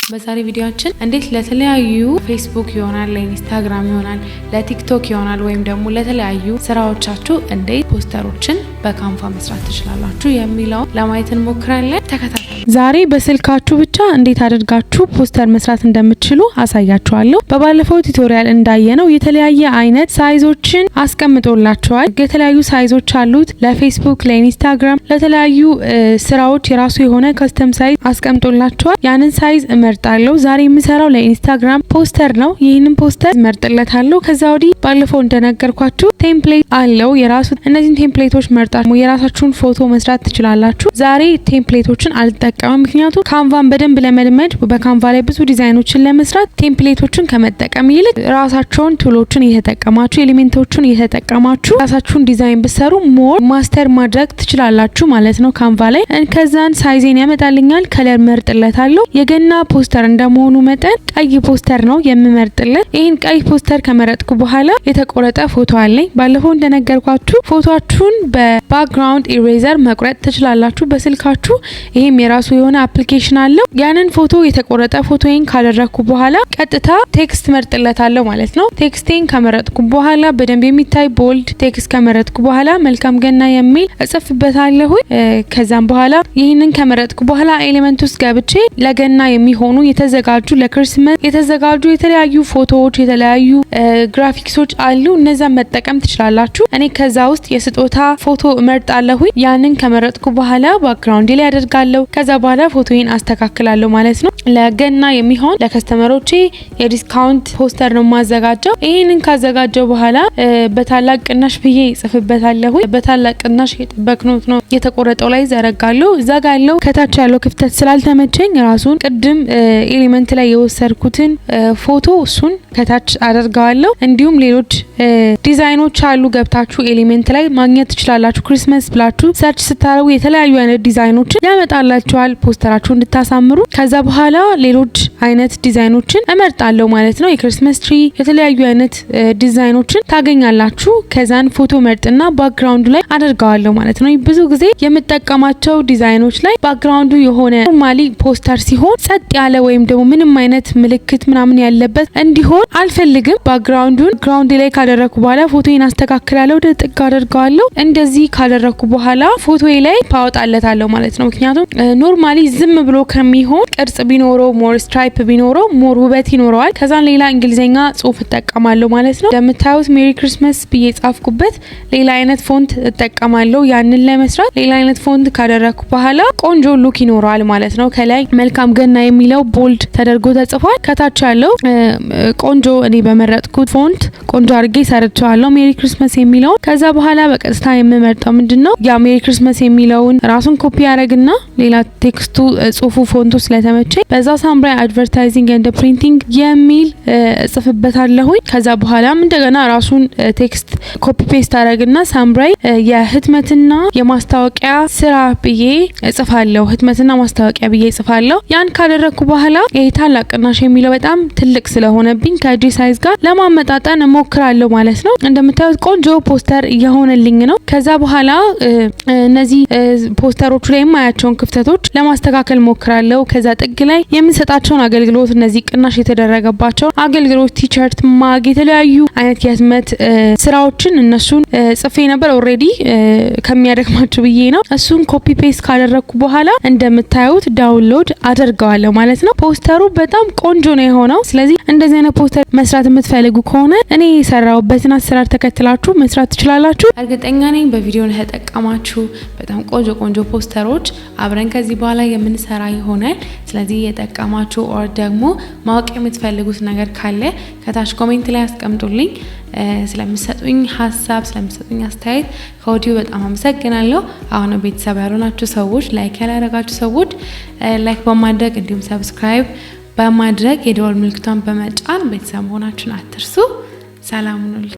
በዛሬ ቪዲዮአችን እንዴት ለተለያዩ ፌስቡክ ይሆናል፣ ለኢንስታግራም ይሆናል፣ ለቲክቶክ ይሆናል ወይም ደግሞ ለተለያዩ ስራዎቻችሁ እንዴት ፖስተሮችን በካንቫ መስራት ትችላላችሁ የሚለው ለማየት እንሞክራለን። ተከታተሉ። ዛሬ በስልካችሁ ብቻ እንዴት አድርጋችሁ ፖስተር መስራት እንደምትችሉ አሳያችኋለሁ። በባለፈው ቱቶሪያል እንዳየነው የተለያየ አይነት ሳይዞችን አስቀምጦላችኋል። የተለያዩ ሳይዞች አሉት። ለፌስቡክ፣ ለኢንስታግራም፣ ለተለያዩ ስራዎች የራሱ የሆነ ከስተም ሳይዝ አስቀምጦላችኋል። ያንን ሳይዝ እመርጣለሁ። ዛሬ የምሰራው ለኢንስታግራም ፖስተር ነው። ይህንን ፖስተር እመርጥለታለሁ። ከዛ ወዲህ ባለፈው እንደነገርኳችሁ ቴምፕሌት አለው የራሱ። እነዚህን ቴምፕሌቶች መርጣችሁ የራሳችሁን ፎቶ መስራት ትችላላችሁ። ዛሬ ቴምፕሌቶችን አልጠቀምም፣ ምክንያቱም ካንቫን በደንብ ለመልመድ በካንቫ ላይ ብዙ ዲዛይኖችን ለመስራት ቴምፕሌቶችን ከመጠቀም ይልቅ ራሳቸውን ቱሎችን እየተጠቀማችሁ ኤሊሜንቶችን እየተጠቀማችሁ ራሳችሁን ዲዛይን ብሰሩ ሞር ማስተር ማድረግ ትችላላችሁ ማለት ነው ካንቫ ላይ። ከዛን ሳይዜን ያመጣልኛል። ከለር መርጥለታለሁ። የገና ፖስተር እንደመሆኑ መጠን ቀይ ፖስተር ነው የምመርጥለት። ይህን ቀይ ፖስተር ከመረጥኩ በኋላ የተቆረጠ ፎቶ አለኝ። ባለፈው እንደነገርኳችሁ ፎቶአችሁን በባክግራውንድ ኢሬዘር መቁረጥ ትችላላችሁ በስልካችሁ። ይሄም የራሱ የሆነ አፕሊኬሽን አለው። ያንን ፎቶ የተቆረጠ ፎቶዬን ካደረኩ በኋላ ቀጥታ ቴክስት መርጥለታለሁ ማለት ነው። ቴክስቴን ከመረጥኩ በኋላ በደንብ የሚታይ ቦልድ ቴክስት ከመረጥኩ በኋላ መልካም ገና የሚል እጽፍበታለሁ። ከዛም በኋላ ይህንን ከመረጥኩ በኋላ ኤሌመንት ውስጥ ገብቼ ለገና የሚሆኑ የተዘጋጁ ለክሪስማስ የተዘጋጁ የተለያዩ ፎቶዎች የተለያዩ ግራፊክሶች አሉ። እነዛን መጠቀም ትችላላችሁ። እኔ ከዛ ውስጥ የስጦታ ፎቶ እመርጣለሁ። ያንን ከመረጥኩ በኋላ ባክግራውንድ ላይ አደርጋለሁ። ከዛ በኋላ ፎቶዬን አስተካክላለሁ ማለት ነው። ለገና የሚሆን ለከስተመሮቼ የዲስካውንት ፖስተር ነው ማዘጋጀው። ይሄንን ካዘጋጀው በኋላ በታላቅ ቅናሽ ብዬ ጽፍበታለሁ። በታላቅ ቅናሽ የጠበቅነው ነው የተቆረጠው ላይ ዘረጋለሁ። እዛ ጋር ያለው ከታች ያለው ክፍተት ስላልተመቸኝ ራሱን ቅድም ኤሊመንት ላይ የወሰድኩትን ፎቶ እሱን ከታች አደርጋለሁ። እንዲሁም ሌሎች ዲዛይኖች አሉ። ገብታችሁ ኤሊመንት ላይ ማግኘት ትችላላችሁ። ክሪስማስ ብላችሁ ሰርች ስታረጉ የተለያዩ አይነት ዲዛይኖችን ያመጣላችኋል ፖስተራችሁ እንድታሳምሩ። ከዛ በኋላ ሌሎች አይነት ዲዛይኖችን እመርጣለሁ ማለት ነው። የክሪስማስ ትሪ የተለያዩ አይነት ዲዛይኖችን ታገኛላችሁ። ከዛን ፎቶ መርጥና ባክግራውንዱ ላይ አደርጋለሁ ማለት ነው። ብዙ ጊዜ የምጠቀማቸው ዲዛይኖች ላይ ባክግራውንዱ የሆነ ኖርማሊ ፖስተር ሲሆን ጸጥ ያለ ወይም ደግሞ ምንም አይነት ምልክት ምናምን ያለበት እንዲሆን አልፈልግም። ባክግራውንዱን ግራውንድ ላይ ካደረኩ በኋላ ፎቶዬን አስተካክላለሁ፣ ወደ ጥግ አደርጋለሁ። እንደዚህ ካደረኩ በኋላ ፎቶዬ ላይ ፓወጣለታለሁ ማለት ነው። ምክንያቱም ኖርማሊ ዝም ብሎ ከሚሆን ቅርጽ ቢኖረው ሞር ስትራይፕ ቢኖረው ሞር ውበት ይኖረዋል። ከዛን ሌላ እንግሊዘኛ ጽሁፍ እጠቀማለሁ ማለት ነው። እንደምታዩት ሜሪ ክሪስማስ ብዬ ጻፍኩበት ሌላ አይነት ፎንት እጠቀማለሁ። ያንን ለመስራት ሌላ አይነት ፎንት ካደረኩ በኋላ ቆንጆ ሉክ ይኖረዋል ማለት ነው። ከላይ መልካም ገና የሚለው ቦልድ ተደርጎ ተጽፏል። ከታች ያለው ቆንጆ እኔ በመረጥኩት ፎንት ቆንጆ አድርጌ ሰርቻለሁ ሜሪ ክሪስማስ የሚለው። ከዛ በኋላ በቀጥታ የምመርጠው ምንድነው ያ ሜሪ ክሪስማስ የሚለውን ራሱን ኮፒ ያደርግና ሌላ ቴክስቱ ጽሁፉ ፎንቱ ስለተመቸኝ በዛ ሳምራይ አድቨርታይዚንግ ኤንድ ፕሪንቲንግ የሚል እጽፍበታለሁ። ከዛ በኋላም እንደገና ራሱን ቴክስት ኮፒ ፔስት አደርግና ሳምራይ የህትመትና የማስታወቂያ ስራ ብዬ እጽፋለሁ። ህትመትና ማስታወቂያ ብዬ እጽፋለሁ። ያን ካደረኩ በኋላ ይሄ ታላቅ ቅናሽ የሚለው በጣም ትልቅ ስለሆነብኝ ከእጅ ሳይዝ ጋር ለማመጣጠን እሞክራለሁ ማለት ነው። እንደምታዩት ቆንጆ ፖስተር እየሆነልኝ ነው። ከዛ በኋላ እነዚህ ፖስተሮቹ ላይ የማያቸውን ክፍተቶች ለማስተካከል ሞክራለሁ። ከዛ ጥግ ላይ የምንሰጣቸውን አገልግሎት እነዚህ ቅናሽ የተደረገባቸው አገልግሎት ቲሸርት፣ ማግ የተለያዩ አይነት የህትመት ስራዎችን እነሱን ጽፌ ነበር ኦሬዲ ከሚያደክማችሁ ብዬ ነው። እሱን ኮፒ ፔስት ካደረኩ በኋላ እንደምታዩት ዳውንሎድ አደርገዋለሁ ማለት ነው። ፖስተሩ በጣም ቆንጆ ነው የሆነው። ስለዚህ እንደዚህ አይነት ፖስተር መስራት የምትፈልጉ ከሆነ እኔ የሰራሁበትን አሰራር ተከትላችሁ መስራት ትችላላችሁ። እርግጠኛ ነኝ በቪዲዮ ላይ ተጠቀማችሁ በጣም ቆንጆ ፖስተሮች አብረን ከዚህ በኋላ የምንሰራ ይሆናል። ስለዚህ የጠቀማችሁ ኦር ደግሞ ማወቅ የምትፈልጉት ነገር ካለ ከታች ኮሜንት ላይ አስቀምጡልኝ። ስለምትሰጡኝ ሀሳብ ስለምትሰጡኝ አስተያየት ከወዲሁ በጣም አመሰግናለሁ። አሁን ቤተሰብ ያልሆናችሁ ሰዎች፣ ላይክ ያላደረጋችሁ ሰዎች ላይክ በማድረግ እንዲሁም ሰብስክራይብ በማድረግ የደወል ምልክቷን በመጫን ቤተሰብ መሆናችሁን አትርሱ። ሰላም ሁኑ።